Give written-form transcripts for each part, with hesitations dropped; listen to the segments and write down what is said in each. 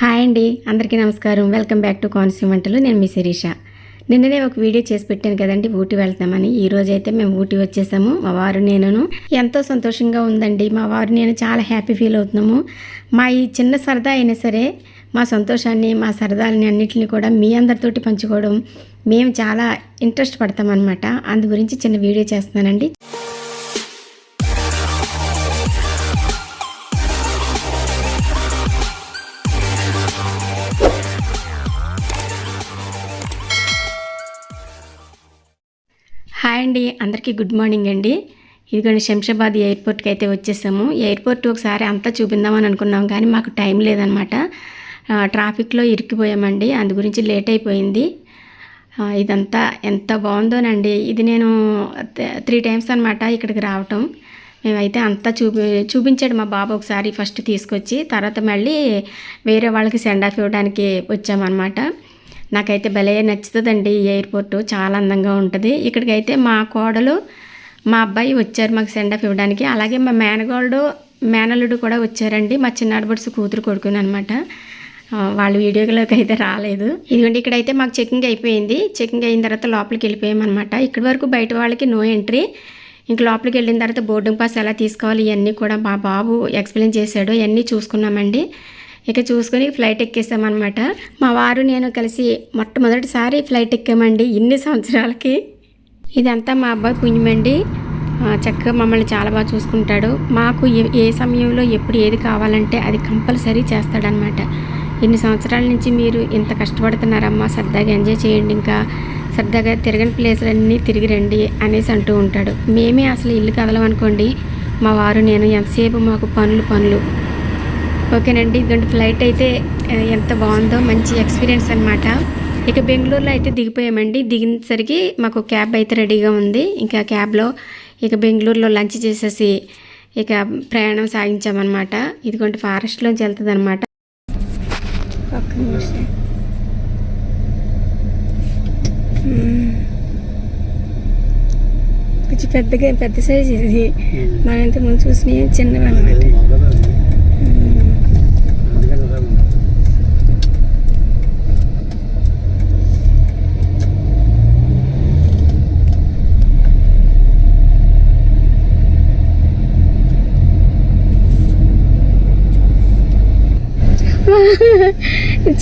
Hi అండి, అందరికీ నమస్కారం. వెల్కమ్ బ్యాక్ టు కోనసీమ వంటలు. నేను మీ శిరీష. నిన్ననే ఒక వీడియో చేసి పెట్టాను కదండి, ఊటీ వెళ్తామని. ఈరోజు అయితే మేము ఊటీ వచ్చేసాము. మా వారు నేను ఎంతో సంతోషంగా ఉందండి. మా వారు నేను చాలా హ్యాపీ ఫీల్ అవుతున్నాము. మా ఈ చిన్న సరదా అయినా సరే మా సంతోషాన్ని, మా సరదాలని అన్నింటిని కూడా మీ అందరితోటి పంచుకోవడం మేము చాలా ఇంట్రెస్ట్ పడతామన్నమాట. అందు గురించి చిన్న వీడియో చేస్తున్నానండి. హాయ్ అండి, అందరికీ గుడ్ మార్నింగ్ అండి. ఇదిగోండి శంషాబాద్ ఎయిర్పోర్ట్కి అయితే వచ్చేసాము. ఎయిర్పోర్ట్ ఒకసారి అంతా చూపిందామని అనుకున్నాం, కానీ మాకు టైం లేదనమాట. ట్రాఫిక్లో ఇరికిపోయామండి, అందు గురించి లేట్ అయిపోయింది. ఇదంతా ఎంత బాగుందోనండి. ఇది నేను 3 టైమ్స్ అనమాట ఇక్కడికి రావటం. మేమైతే అంతా చూపించాడు మా బాబు ఒకసారి ఫస్ట్ తీసుకొచ్చి, తర్వాత మళ్ళీ వేరే వాళ్ళకి సెండ్ ఆఫ్ ఇవ్వడానికి వచ్చామన్నమాట. నాకైతే భలే నచ్చుతుందండి ఈ ఎయిర్పోర్ట్, చాలా అందంగా ఉంటుంది. ఇక్కడికైతే మా కోడలు మా అబ్బాయి వచ్చారు మాకు సెండ్ ఆఫ్ ఇవ్వడానికి. అలాగే మా మేనల్లుడు కూడా వచ్చారండి, మా చిన్నాడబడుసు కూతురు కొడుకుని అనమాట. వాళ్ళు వీడియోలోకి అయితే రాలేదు. ఇదిగోండి ఇక్కడైతే మాకు చెకింగ్ అయిపోయింది. చెకింగ్ అయిన తర్వాత లోపలికి వెళ్ళిపోయామన్నమాట. ఇక్కడి వరకు బయట వాళ్ళకి నో ఎంట్రీ. ఇంక లోపలికి వెళ్ళిన తర్వాత బోర్డింగ్ పాస్ ఎలా తీసుకోవాలి ఇవన్నీ కూడా మా బాబు ఎక్స్ప్లెయిన్ చేశాడు. ఇవన్నీ చూసుకున్నామండి. ఇక చూసుకొని ఫ్లైట్ ఎక్కేసామన్నమాట. మా వారు నేను కలిసి మొట్టమొదటిసారి ఫ్లైట్ ఎక్కామండి ఇన్ని సంవత్సరాలకి. ఇదంతా మా అబ్బాయి పుణ్యమండి. చక్కగా మమ్మల్ని చాలా బాగా చూసుకుంటాడు. మాకు ఏ సమయంలో ఎప్పుడు ఏది కావాలంటే అది కంపల్సరీ చేస్తాడనమాట. ఇన్ని సంవత్సరాల నుంచి మీరు ఇంత కష్టపడుతున్నారమ్మా, సరదాగా ఎంజాయ్ చేయండి, ఇంకా సరదాగా తిరగని ప్లేసులన్నీ తిరిగి రండి అనేసి అంటూ ఉంటాడు. మేమే అసలు ఇల్లు కదలమనుకోండి, మా వారు నేను ఎంతసేపు మాకు పనులు. ఓకేనండి, ఇదిగోండి ఫ్లైట్ అయితే ఎంత బాగుందో, మంచి ఎక్స్పీరియన్స్ అనమాట. ఇక బెంగళూరులో అయితే దిగిపోయామండి. దిగినసరికి మాకు క్యాబ్ అయితే రెడీగా ఉంది. ఇంకా క్యాబ్లో ఇక బెంగళూరులో లంచ్ చేసేసి ఇక ప్రయాణం సాగించామన్నమాట. ఇదిగోండి ఫారెస్ట్లోంచి వెళ్తుంది అనమాట. కొంచెం పెద్ద సైజ్ ఇది. మనం ఇంత ముందు చూసినవి చిన్నవి అనమాట.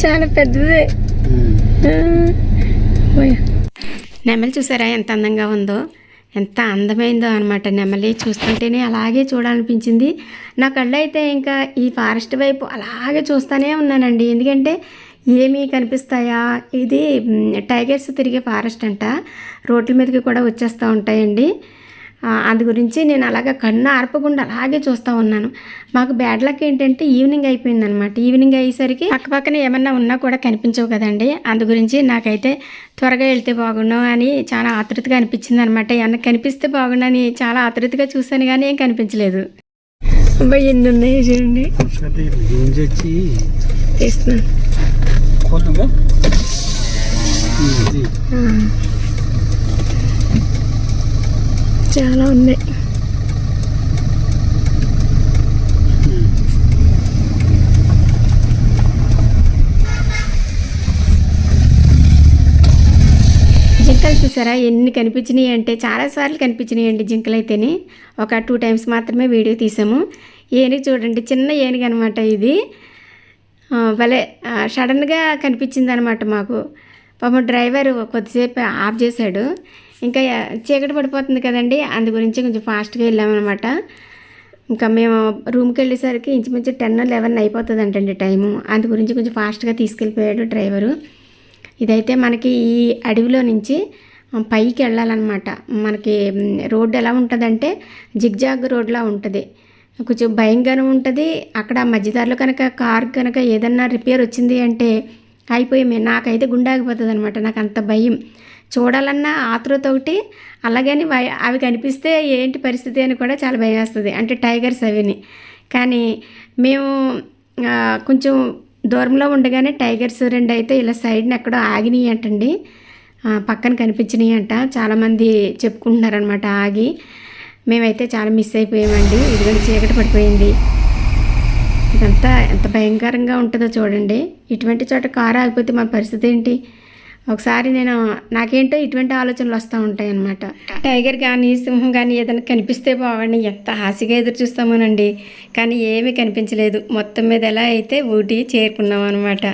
చాలా పెద్దది. నెమలి చూసారా ఎంత అందంగా ఉందో, ఎంత అందమైందో అనమాట. నెమలి చూస్తుంటేనే అలాగే చూడాలనిపించింది. నా కళ్ళు అయితే ఇంకా ఈ ఫారెస్ట్ వైపు అలాగే చూస్తూనే ఉన్నానండి. ఎందుకంటే ఏమీ కనిపిస్తాయా, ఇది టైగర్స్ తిరిగే ఫారెస్ట్ అంట, రోడ్ల మీదకి కూడా వచ్చేస్తూ ఉంటాయండి. అందు గురించి నేను అలాగే కన్ను ఆర్పకుండా అలాగే చూస్తూ ఉన్నాను. మాకు బ్యాడ్ లక్ ఏంటంటే ఈవినింగ్ అయిపోయిందనమాట. ఈవినింగ్ అయ్యేసరికి పక్కపక్కన ఏమన్నా ఉన్నా కూడా కనిపించవు కదండి. అందు గురించి నాకైతే త్వరగా వెళ్తే బాగుండు అని చాలా ఆతృతగా అనిపించింది అనమాట. ఏమన్నా కనిపిస్తే బాగుండని చాలా ఆతృతగా చూశాను, కానీ ఏం కనిపించలేదు. అబ్బాయి ఎన్ని ఉన్నాయి చూడండి, తీస్తున్నాను. చాలా ఉన్నాయి. జింకలు చూసారా ఎన్ని కనిపించినాయి అంటే, చాలాసార్లు కనిపించినాయి అండి జింకలు అయితేనే. ఒక 2 టైమ్స్ మాత్రమే వీడియో తీసాము. ఏనుగు చూడండి, చిన్న ఏనుగు అనమాట. ఇది భలే సడన్గా కనిపించింది అనమాట మాకు. పాపం డ్రైవర్ కొద్దిసేపు ఆఫ్ చేశాడు. ఇంకా చీకటి పడిపోతుంది కదండి, అందు గురించి కొంచెం ఫాస్ట్గా వెళ్ళామన్నమాట. ఇంకా మేము రూమ్కి వెళ్ళేసరికి ఇంచుమించు 10-11 అయిపోతుంది అంటండి టైము. అందు గురించి కొంచెం ఫాస్ట్గా తీసుకెళ్ళిపోయాడు డ్రైవరు. ఇదైతే మనకి ఈ అడవిలో నుంచి పైకి వెళ్ళాలన్నమాట. మనకి రోడ్డు ఎలా ఉంటుందంటే జిగ్జాగ్ రోడ్లా ఉంటుంది, కొంచెం భయంగానే ఉంటుంది. అక్కడ మధ్యదారిలో కనుక కార్ కనుక ఏదన్నా రిపేర్ వచ్చింది అంటే అయిపోయామే. నాకైతే గుండె ఆగిపోతుంది అనమాట. నాకు అంత భయం. చూడాలన్నా ఆతృత ఒకటి, అలాగని అవి కనిపిస్తే ఏంటి పరిస్థితి అని కూడా చాలా భయం వేస్తుంది. అంటే టైగర్స్ అవిని. కానీ మేము కొంచెం దూరంలో ఉండగానే టైగర్స్ 2 అయితే ఇలా సైడ్ని ఎక్కడో ఆగినాయి అంటండి, పక్కన కనిపించినాయి అంట. చాలామంది చెప్పుకుంటున్నారనమాట ఆగి. మేమైతే చాలా మిస్ అయిపోయామండి. ఇదిగోండి చీకటి పడిపోయింది. ఇదంతా ఎంత భయంకరంగా ఉంటుందో చూడండి. ఇటువంటి చోట కారు ఆగిపోతే మన పరిస్థితి ఏంటి? ఒకసారి నాకేంటో ఇటువంటి ఆలోచనలు వస్తూ ఉంటాయి అన్నమాట. టైగర్ కానీ సింహం కానీ ఏదైనా కనిపిస్తే బాగుండి ఎంత ఆశగా ఎదురు చూస్తామోనండి. కానీ ఏమీ కనిపించలేదు. మొత్తం మీద ఎలా అయితే ఊటీ చేరుకున్నాం అనమాట.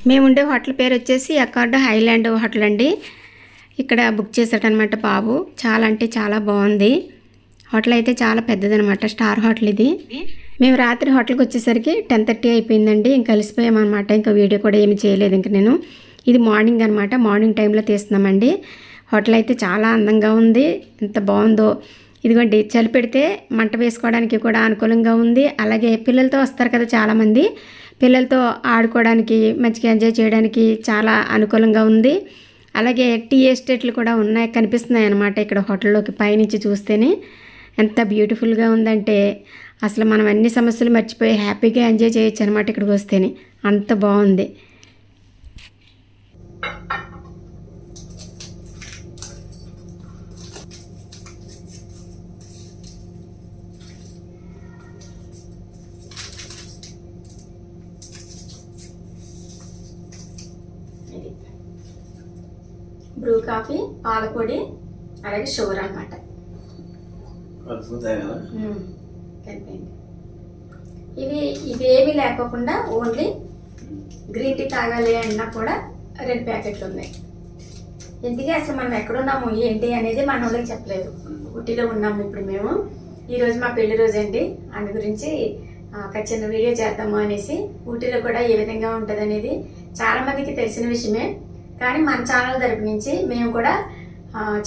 మేము ఉండే హోటల్ పేరు వచ్చేసి అకార్డ్ హైలాండ్ హోటల్ అండి. ఇక్కడ బుక్ చేశాడనమాట బాబు. చాలా అంటే చాలా బాగుంది. హోటల్ అయితే చాలా పెద్దదనమాట. స్టార్ హోటల్ ఇది. మేము రాత్రి హోటల్కి వచ్చేసరికి 10:30 అయిపోయిందండి. ఇంక కలిసిపోయామన్నమాట. ఇంకా వీడియో కూడా ఏమి చేయలేదు ఇంక నేను. ఇది మార్నింగ్ అనమాట. మార్నింగ్ టైంలో తీస్తున్నామండి. హోటల్ అయితే చాలా అందంగా ఉంది. ఎంత బాగుందో. ఇదిగోండి చలి పెడితే మంట వేసుకోవడానికి కూడా అనుకూలంగా ఉంది. అలాగే పిల్లలతో వస్తారు కదా చాలామంది, పిల్లలతో ఆడుకోవడానికి మంచిగా ఎంజాయ్ చేయడానికి చాలా అనుకూలంగా ఉంది. అలాగే టీ ఎస్టేట్లు కూడా ఉన్నాయి, కనిపిస్తున్నాయి అన్నమాట ఇక్కడ హోటల్లోకి పైనుంచి చూస్తేనే. ఎంత బ్యూటిఫుల్గా ఉందంటే అసలు మనం అన్ని సమస్యలు మర్చిపోయి హ్యాపీగా ఎంజాయ్ చేయొచ్చు అనమాట ఇక్కడికి వస్తేనే. అంత బాగుంది. బ్రూ కాఫీ, పాలపొడి, అలాగే షుగర్ అనమాట. ఇవేమీ లేకోకుండా ఓన్లీ గ్రీన్ టీ తాగాలి అన్నా కూడా 2 ప్యాకెట్లు ఉన్నాయి. ఎందుకే అసలు మనం ఎక్కడున్నాము ఏంటి అనేది మన వాళ్ళకి చెప్పలేదు. ఊటీలో ఉన్నాము ఇప్పుడు మేము. ఈరోజు మా పెళ్లి రోజు అండి. అందు గురించి ఒక చిన్న వీడియో చేద్దాము అనేసి. ఊటీలో కూడా ఏ విధంగా ఉంటుంది అనేది చాలా మందికి తెలిసిన విషయమే, కానీ మన ఛానల్ తరపు నుంచి మేము కూడా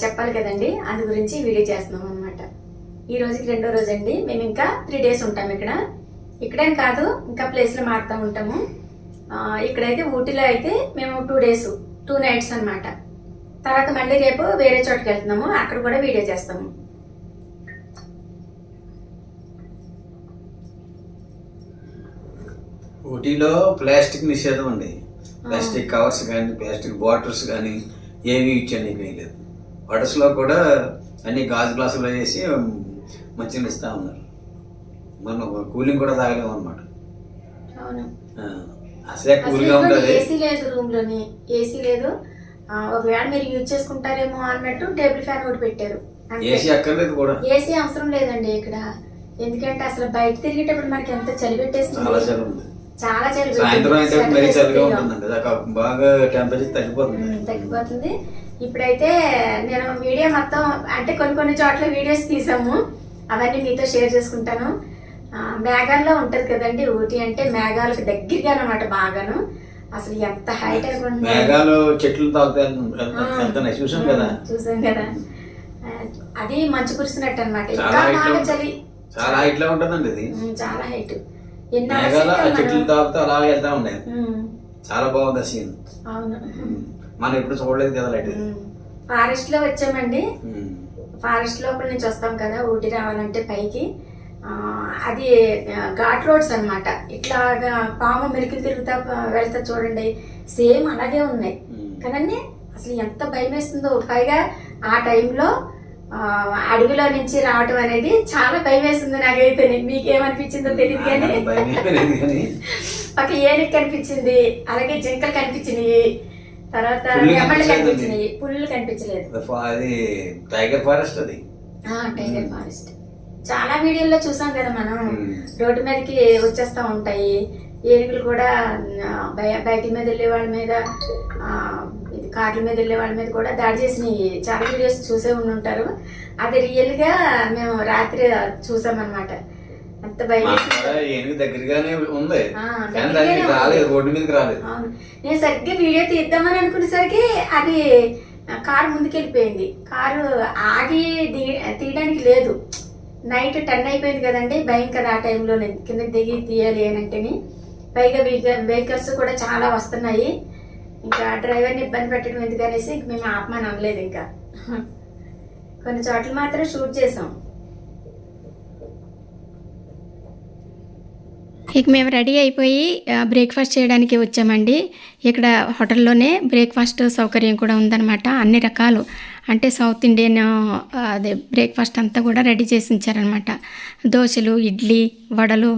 చెప్పాలి కదండి. అందు గురించి వీడియో చేస్తున్నాం అనమాట. ఈ రోజుకి 2వ రోజు అండి. మేము ఇంకా 3 days ఉంటాము ఇక్కడేం కాదు, ఇంకా ప్లేస్లో మారుతూ ఉంటాము. ఇక్కడైతే ఊటీలో అయితే మేము 2 days 2 nights అనమాట. తర్వాత మళ్ళీ రేపు వేరే చోటుకి వెళ్తున్నాము, అక్కడ కూడా వీడియో చేస్తాము. ఊటీలో ప్లాస్టిక్ నిషేధం అండి. ప్లాస్టిక్ కవర్స్ కానీ ప్లాస్టిక్ బాటిల్స్ కానీ ఏమి ఇచ్చండి లేదు. హోటల్స్లో కూడా అన్ని గాజు గ్లాసులు వేసి మంచిగా ఇస్తా ఉన్నారు. మనం కూలింగ్ కూడా తాగలేము అనమాట. అసలే కూల్గా ఉంటుంది. ఏసీ లేదు రూమ్లోని, ఏసీ లేదు. ఒకవేళ మీరు యూజ్ చేసుకుంటారేమో అన్నట్టు టేబుల్ ఫ్యాన్ ఒకటి పెట్టారు. ఏసీ అక్కర్లేదు కూడా. ఏసీ అవసరం లేదండి ఇక్కడ. ఎందుకంటే అసలు బయట తిరిగేటప్పుడు మనకి ఎంత చలి పెట్టేస్తుంది. చాలా చలి. సాయంత్రం అయితే మరీ చలిగా ఉంటుందండి. బాగా టెంపరేచర్ తగ్గిపోతుంది. ఇప్పుడైతే నేను వీడియో మొత్తం అంటే కొన్ని చోట్ల వీడియోస్ తీసాము, అవన్నీ మీతో షేర్ చేసుకుంటాను. మేఘాల్లో ఉంటది కదండి ఊటీ అంటే, మేఘాలకు దగ్గరగా అనమాట బాగాను. అసలు ఎంత హైట్ అనుకుంటున్నాను. మేఘాలు చెట్లు చూసాం కదా. అది మంచు కురిసినట్టు అనమాట. ఇంకా బాగా చలి. చాలా హైట్ లో ఉంటుందండి ఇది. చాలా హైట్. చెట్లు తాగుతూ అలా వెళ్తా ఉన్నాయి. చాలా బాగుంది సీన్. అవును, మనం ఎప్పుడు చూడలేదు కదా. లైట్ ఫారెస్ట్ లో వచ్చామండి. ఫారెస్ట్ లోపల నుంచి వస్తాం కదా ఊటీ రావాలంటే పైకి. అది ఘాట్ రోడ్స్ అనమాట. ఇట్లాగా పాము మెరుకులు తిరుగుతా వెళ్తా చూడండి, సేమ్ అలాగే ఉన్నాయి కదండి. అసలు ఎంత భయం వేస్తుందో. పైగా ఆ టైంలో అడవిలో నుంచి రావటం అనేది చాలా భయం వేస్తుంది నాకైతే. మీకేమనిపించిందో తెలియదు కానీ ఒక ఏనుగు కనిపించింది, అలాగే జింకలు కనిపించినాయి, తర్వాత నెమళ్ళు కనిపించినాయి, పుల్లు కనిపించలేదు. అది టైగర్ ఫారెస్ట్. అది టైగర్ ఫారెస్ట్. చాలా వీడియోల్లో చూసాం కదా మనం. రోడ్డు మీదకి వచ్చేస్తా ఉంటాయి ఏనుగులు కూడా. బైకుల మీద వెళ్ళే వాళ్ళ మీద, కార్ల మీద వెళ్ళే వాళ్ళ మీద కూడా దాడి చేసినాయి. చాలా వీడియోస్ చూసే ఉంటారు. అది రియల్ గా మేము రాత్రి చూసామన్నమాట. అంత భయం. దగ్గరగానే ఉంది, రోడ్డు మీదకి రాలేదు. అవును, నేను సరిగ్గా వీడియో తీద్దామని అనుకునేసరికి అది కారు ముందుకెళ్ళిపోయింది. కారు ఆగి తీయడానికి లేదు. నైట్ 10 అయిపోయింది కదండి, భయం కదా ఆ టైంలో. కింద దిగి తీయాలి అని అంటేని. పైగా వెహికల్స్ కూడా చాలా వస్తున్నాయి. ఇంకా డ్రైవర్ని ఇబ్బంది పెట్టడం ఎందుకనేసి మేము ఆపమని అనలేదు. ఇంకా కొన్ని చోట్ల మాత్రం షూట్ చేసాం. ఇక మేము రెడీ అయిపోయి బ్రేక్ఫాస్ట్ చేయడానికి వచ్చామండి. ఇక్కడ హోటల్లోనే బ్రేక్ఫాస్ట్ సౌకర్యం కూడా ఉందన్నమాట. అన్ని రకాలు అంటే సౌత్ ఇండియన్ అదే బ్రేక్ఫాస్ట్ అంతా కూడా రెడీ చేసి ఉంచారనమాట. దోశలు, ఇడ్లీ, వడలు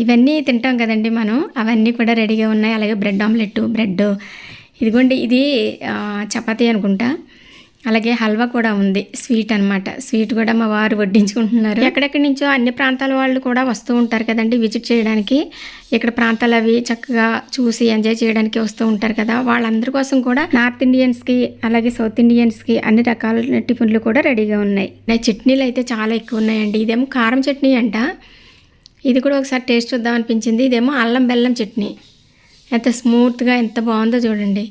ఇవన్నీ తింటాం కదండి మనం, అవన్నీ కూడా రెడీగా ఉన్నాయి. అలాగే బ్రెడ్ ఆమ్లెట్, బ్రెడ్, ఇదిగోండి ఇది చపాతీ అనుకుంటా. అలాగే హల్వా కూడా ఉంది, స్వీట్ అనమాట. స్వీట్ కూడా మా వారు వడ్డించుకుంటున్నారు. ఎక్కడెక్కడి నుంచో అన్ని ప్రాంతాల వాళ్ళు కూడా వస్తూ ఉంటారు కదండి విజిట్ చేయడానికి. ఇక్కడ ప్రాంతాలు అవి చక్కగా చూసి ఎంజాయ్ చేయడానికి వస్తూ ఉంటారు కదా, వాళ్ళందరి కోసం కూడా నార్త్ ఇండియన్స్కి అలాగే సౌత్ ఇండియన్స్కి అన్ని రకాల టిఫిన్లు కూడా రెడీగా ఉన్నాయి. చట్నీలు అయితే చాలా ఎక్కువ ఉన్నాయండి. ఇదేమో కారం చట్నీ అంట, ఇది కూడా ఒకసారి టేస్ట్ చూద్దాం అనిపించింది. ఇదేమో అల్లం బెల్లం చట్నీ, ఎంత స్మూత్గా ఎంత బాగుందో చూడండి.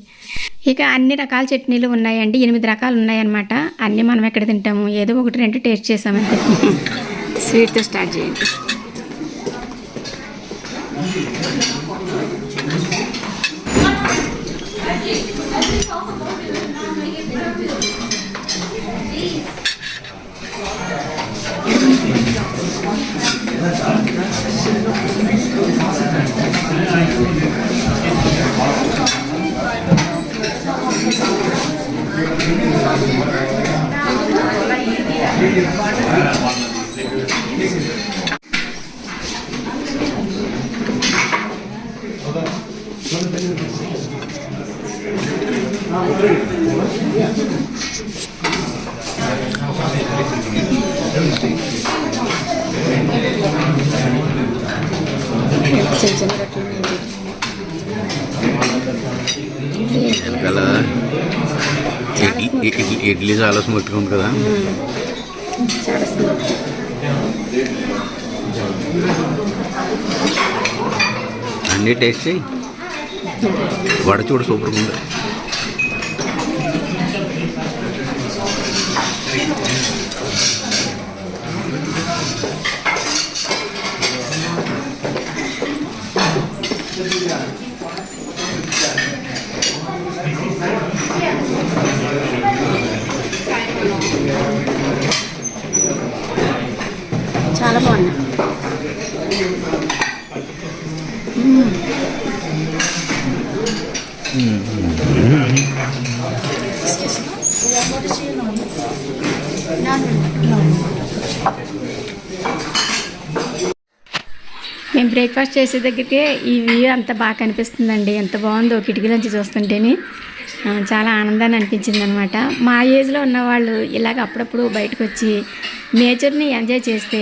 ఇక అన్ని రకాల చట్నీలు ఉన్నాయండి, 8 రకాలు ఉన్నాయన్నమాట. అన్నీ మనం ఎక్కడ తింటాము, ఏదో 1-2 టేస్ట్ చేసామంటే. స్వీట్తో స్టార్ట్ చేయండి. వెనకాల ఇడ్లీ చాలా స్మూత్గా ఉంది కదా. అన్నీ టేస్ట్ చేయి. వడ చూడు సూపర్గా ఉంది. చాలా బాగున్నాయి. మేము బ్రేక్ఫాస్ట్ చేసే దగ్గరికి ఈ వ్యూ అంత బాగా కనిపిస్తుందండి. ఎంత బాగుందో కిటికీలోంచి చూస్తుంటేనే చాలా ఆనందాన్ని అనిపించింది అనమాట. మా ఏజ్లో ఉన్నవాళ్ళు ఇలాగ అప్పుడప్పుడు బయటకు వచ్చి నేచర్ని ఎంజాయ్ చేస్తే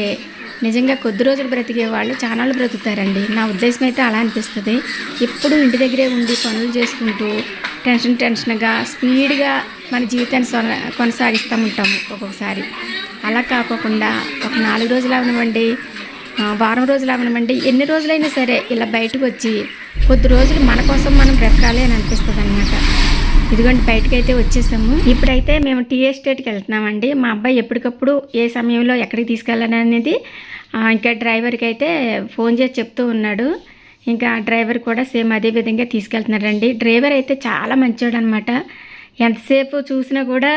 నిజంగా కొద్ది రోజులు బ్రతికే వాళ్ళు చాలాలు బ్రతుకుతారండి. నా ఉద్దేశం అయితే అలా అనిపిస్తుంది. ఎప్పుడు ఇంటి దగ్గరే ఉండి పనులు చేసుకుంటూ టెన్షన్గా స్పీడ్గా మన జీవితాన్ని కొనసాగిస్తూ ఉంటాము ఒక్కొక్కసారి. అలా కాకోకుండా ఒక 4 రోజులు అవనివ్వండి, వారం రోజులు అవనివ్వండి, ఎన్ని రోజులైనా సరే ఇలా బయటకు వచ్చి కొద్ది రోజులు మన కోసం మనం బ్రతకాలి అని అనిపిస్తుంది అనమాట. ఇదిగోండి బయటకైతే వచ్చేసాము. ఇప్పుడైతే మేము టీ ఎస్టేట్కి వెళ్తున్నామండి. మా అబ్బాయి ఎప్పటికప్పుడు ఏ సమయంలో ఎక్కడికి తీసుకెళ్ళాలి అనేది ఇంకా డ్రైవర్కి అయితే ఫోన్ చేసి చెప్తూ ఉన్నాడు. ఇంకా డ్రైవర్ కూడా సేమ్ అదే విధంగా తీసుకెళ్తున్నారండి. డ్రైవర్ అయితే చాలా మంచోడు అనమాట. ఎంతసేపు చూసినా కూడా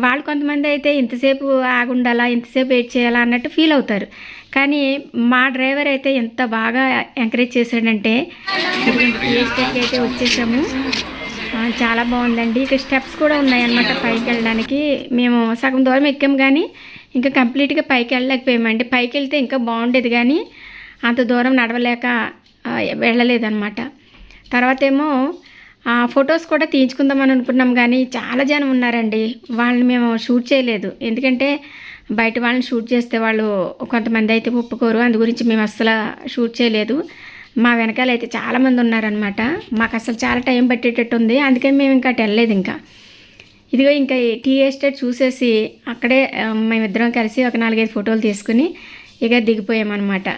వాళ్ళు కొంతమంది అయితే ఇంతసేపు ఆగుండాలా, ఇంతసేపు వెయిట్ చేయాలా అన్నట్టు ఫీల్ అవుతారు. కానీ మా డ్రైవర్ అయితే ఎంత బాగా ఎంకరేజ్ చేశాడంటే. టీ ఎస్టేట్కి అయితే వచ్చేసాము. చాలా బాగుందండి. ఇక స్టెప్స్ కూడా ఉన్నాయన్నమాట పైకి వెళ్ళడానికి. మేము సగం దూరం ఎక్కాము కానీ ఇంకా కంప్లీట్గా పైకి వెళ్ళలేకపోయామండి. పైకి వెళ్తే ఇంకా బాగుండేది కానీ అంత దూరం నడవలేక వెళ్ళలేదన్నమాట. తర్వాత ఏమో ఫొటోస్ కూడా తీయించుకుందామని అనుకున్నాం కానీ చాలా జనం ఉన్నారండి. వాళ్ళని మేము షూట్ చేయలేదు, ఎందుకంటే బయట వాళ్ళని షూట్ చేస్తే వాళ్ళు కొంతమంది అయితే ఒప్పుకోరు. అందు గురించి మేము అస్సలు షూట్ చేయలేదు. మా వెనకాల అయితే చాలామంది ఉన్నారనమాట. మాకు అసలు చాలా టైం పట్టేటట్టు ఉంది, అందుకని మేము ఇంకా వెళ్ళలేదు. ఇంకా ఇదిగో ఇంకా టీ ఎస్టేట్ చూసేసి అక్కడే మేమిద్దరం కలిసి ఒక 4-5 ఫోటోలు తీసుకుని ఇక దిగిపోయామన్నమాట.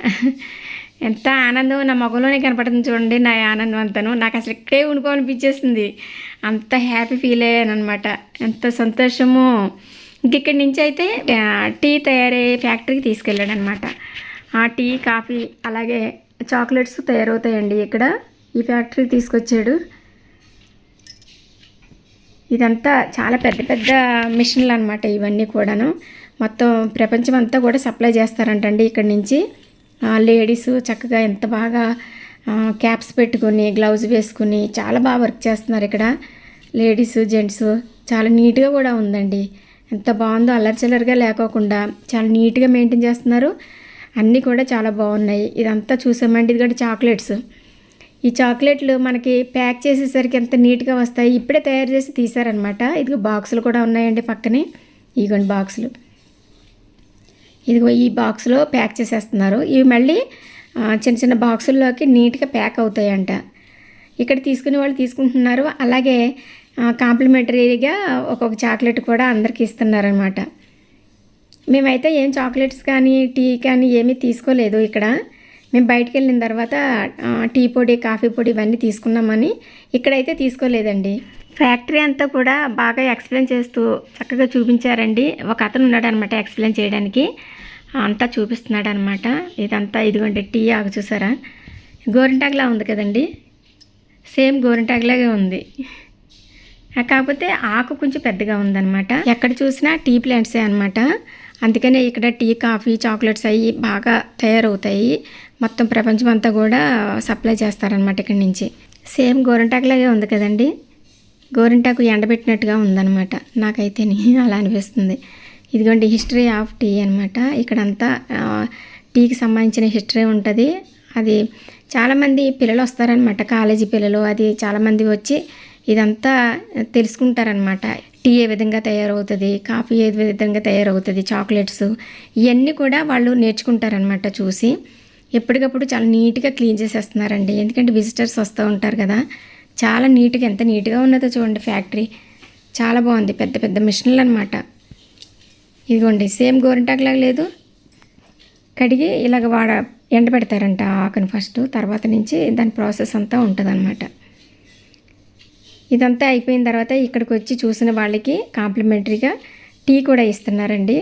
ఎంత ఆనందం నా మొగలోనే కనపడుతుంది చూడండి, నా ఆనందం అంతాను. నాకు అసలు ఇక్కడే ఉండిపోవాలనిపించేస్తుంది, అంత హ్యాపీ ఫీల్ అయ్యాను అనమాట. ఎంత సంతోషము. ఇక్కడి నుంచి అయితే టీ తయారయ్యే ఫ్యాక్టరీకి తీసుకెళ్ళాడు అనమాట. ఆ టీ, కాఫీ అలాగే చాక్లెట్స్ తయారవుతాయండి ఇక్కడ. ఈ ఫ్యాక్టరీకి తీసుకొచ్చాడు. ఇదంతా చాలా పెద్ద పెద్ద మిషన్లు అనమాట ఇవన్నీ కూడాను. మొత్తం ప్రపంచం అంతా కూడా సప్లై చేస్తారంటండి ఇక్కడి నుంచి. లేడీస్ చక్కగా ఎంత బాగా క్యాప్స్ పెట్టుకుని గ్లౌజ్ వేసుకుని చాలా బాగా వర్క్ చేస్తున్నారు ఇక్కడ. లేడీస్, జెంట్స్ చాలా నీట్గా కూడా ఉందండి. ఎంత బాగుందో, అల్లరిచిల్లరిగా లేకోకుండా చాలా నీట్గా మెయింటైన్ చేస్తున్నారు. అన్నీ కూడా చాలా బాగున్నాయి. ఇదంతా చూసామండి. ఇది కూడా చాక్లెట్స్. ఈ చాక్లెట్లు మనకి ప్యాక్ చేసేసరికి ఎంత నీట్గా వస్తాయి. ఇప్పుడే తయారు చేసి తీసారనమాట. ఇదిగో బాక్సులు కూడా ఉన్నాయండి పక్కనే. ఇదిగోండి బాక్సులు. ఇదిగో ఈ బాక్స్లో ప్యాక్ చేసేస్తున్నారు. ఇవి మళ్ళీ చిన్న చిన్న బాక్సుల్లోకి నీట్గా ప్యాక్ అవుతాయంట. ఇక్కడ తీసుకునే వాళ్ళు తీసుకుంటున్నారు. అలాగే కాంప్లిమెంటరీగా ఒక్కొక్క చాక్లెట్ కూడా అందరికీ ఇస్తున్నారనమాట. మేమైతే ఏం చాక్లెట్స్ కానీ టీ కానీ ఏమీ తీసుకోలేదు. ఇక్కడ మేము బయటికి వెళ్ళిన తర్వాత టీ పొడి, కాఫీ పొడి ఇవన్నీ తీసుకున్నామని ఇక్కడైతే తీసుకోలేదండి. ఫ్యాక్టరీ అంతా కూడా బాగా ఎక్స్ప్లెయిన్ చేస్తూ చక్కగా చూపించారండి. ఒక అతను ఉన్నాడు అనమాట ఎక్స్ప్లెయిన్ చేయడానికి. అంతా చూపిస్తున్నాడు అనమాట. ఇదంతా ఇదిగోండి టీ ఆకు చూసారా, గోరింటాకులా ఉంది కదండి. సేమ్ గోరింటాకులాగే ఉంది, కాకపోతే ఆకు కొంచెం పెద్దగా ఉందన్నమాట. ఎక్కడ చూసినా టీ ప్లాంట్సే అనమాట. అందుకనే ఇక్కడ టీ, కాఫీ, చాక్లెట్స్ అవి బాగా తయారవుతాయి. మొత్తం ప్రపంచం అంతా కూడా సప్లై చేస్తారనమాట ఇక్కడి నుంచి. సేమ్ గోరింటాకులాగే ఉంది కదండి. గోరింటాకు ఎండబెట్టినట్టుగా ఉందన్నమాట. నాకైతే అలా అనిపిస్తుంది. ఇదిగోండి హిస్టరీ ఆఫ్ టీ అనమాట. ఇక్కడంతా టీకి సంబంధించిన హిస్టరీ ఉంటుంది. అది చాలామంది పిల్లలు వస్తారనమాట, కాలేజీ పిల్లలు. అది చాలామంది వచ్చి ఇదంతా తెలుసుకుంటారనమాట. టీ ఏ విధంగా తయారవుతుంది, కాఫీ ఏ విధంగా తయారవుతుంది, చాక్లెట్స్ ఇవన్నీ కూడా వాళ్ళు నేర్చుకుంటారనమాట చూసి. ఎప్పటికప్పుడు చాలా నీట్గా క్లీన్ చేసేస్తున్నారండి. ఎందుకంటే విజిటర్స్ వస్తూ ఉంటారు కదా. చాలా నీట్గా, ఎంత నీట్గా ఉన్నదో చూడండి ఫ్యాక్టరీ. చాలా బాగుంది. పెద్ద పెద్ద మిషన్లు అనమాట. ఇదిగోండి సేమ్ గోరింటాకులాగా లేదు. కడిగి ఇలాగ ఎండబెడతారంట ఆకుని ఫస్ట్, తర్వాత నుంచి దాని ప్రాసెస్ అంతా ఉంటుందన్నమాట. ఇదంతా అయిపోయిన తర్వాత ఇక్కడికి వచ్చి చూసిన వాళ్ళకి కాంప్లిమెంటరీగా టీ కూడా ఇస్తున్నారండి.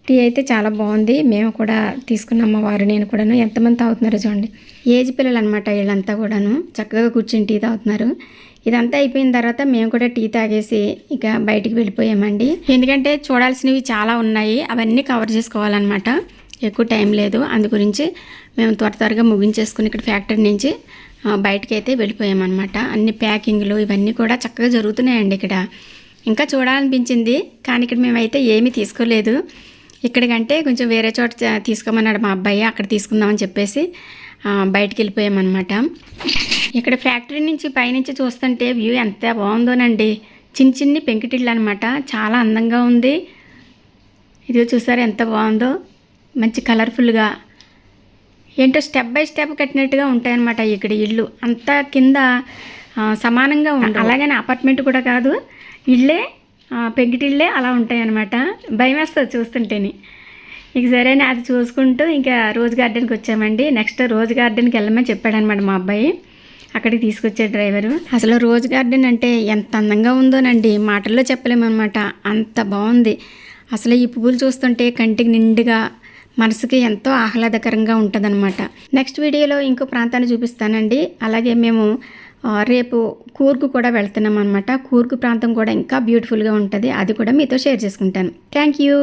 టీ అయితే చాలా బాగుంది. మేము కూడా తీసుకున్నాం, మా వారు నేను కూడాను. ఎంతమంది తాగుతున్నారో చూడండి. ఏజ్ పిల్లలు అనమాట వీళ్ళంతా కూడాను. చక్కగా కూర్చొని టీ తాగుతున్నారు. ఇదంతా అయిపోయిన తర్వాత మేము కూడా టీ తాగేసి ఇక బయటికి వెళ్ళిపోయామండి. ఎందుకంటే చూడాల్సినవి చాలా ఉన్నాయి, అవన్నీ కవర్ చేసుకోవాలన్నమాట. ఎక్కువ టైం లేదు. అందు గురించి మేము త్వరగా ముగించేసుకుని ఇక్కడ ఫ్యాక్టరీ నుంచి బయటకి అయితే వెళ్ళిపోయామన్నమాట. అన్ని ప్యాకింగ్లు ఇవన్నీ కూడా చక్కగా జరుగుతున్నాయండి ఇక్కడ. ఇంకా చూడాలనిపించింది, కానీ ఇక్కడ మేమైతే ఏమీ తీసుకోలేదు. ఇక్కడికంటే కొంచెం వేరే చోట తీసుకోమన్నాడు మా అబ్బాయి. అక్కడ తీసుకుందామని చెప్పేసి బయటికి వెళ్ళిపోయామన్నమాట. ఇక్కడ ఫ్యాక్టరీ నుంచి పైనుంచి చూస్తుంటే వ్యూ ఎంత బాగుందోనండి. చిన్న చిన్ని పెంకుటిళ్ళు అనమాట. చాలా అందంగా ఉంది. ఇది చూసారా ఎంత బాగుందో, మంచి కలర్ఫుల్గా. ఏంటో స్టెప్ బై స్టెప్ కట్టినట్టుగా ఉంటాయన్నమాట ఇక్కడ ఇళ్ళు. అంతా కింద సమానంగా ఉండవు. అలాగని అపార్ట్మెంట్ కూడా కాదు, ఇళ్ళే పెంకిటిళ్ళే అలా ఉంటాయన్నమాట. భయం వేస్తుంది చూస్తుంటేనే. ఇక సరేనే అది చూసుకుంటూ ఇంకా రోజ్ గార్డెన్కి వచ్చామండి. నెక్స్ట్ రోజ్ గార్డెన్కి వెళ్ళమని చెప్పాడనమాట మా అబ్బాయి. అక్కడికి తీసుకొచ్చే డ్రైవరు. అసలు రోజ్ గార్డెన్ అంటే ఎంత అందంగా ఉందోనండి, మాటల్లో చెప్పలేమన్నమాట. అంత బాగుంది. అసలు ఈ పువ్వులు చూస్తుంటే కంటికి నిండుగా, మనసుకి ఎంతో ఆహ్లాదకరంగా ఉంటుందన్నమాట. నెక్స్ట్ వీడియోలో ఇంకో ప్రాంతాన్ని చూపిస్తానండి. అలాగే మేము రేపు కూర్గు కూడా వెళ్తున్నాం అనమాట. కూర్గు ప్రాంతం కూడా ఇంకా బ్యూటిఫుల్గా ఉంటుంది. అది కూడా మీతో షేర్ చేసుకుంటాను. Thank you.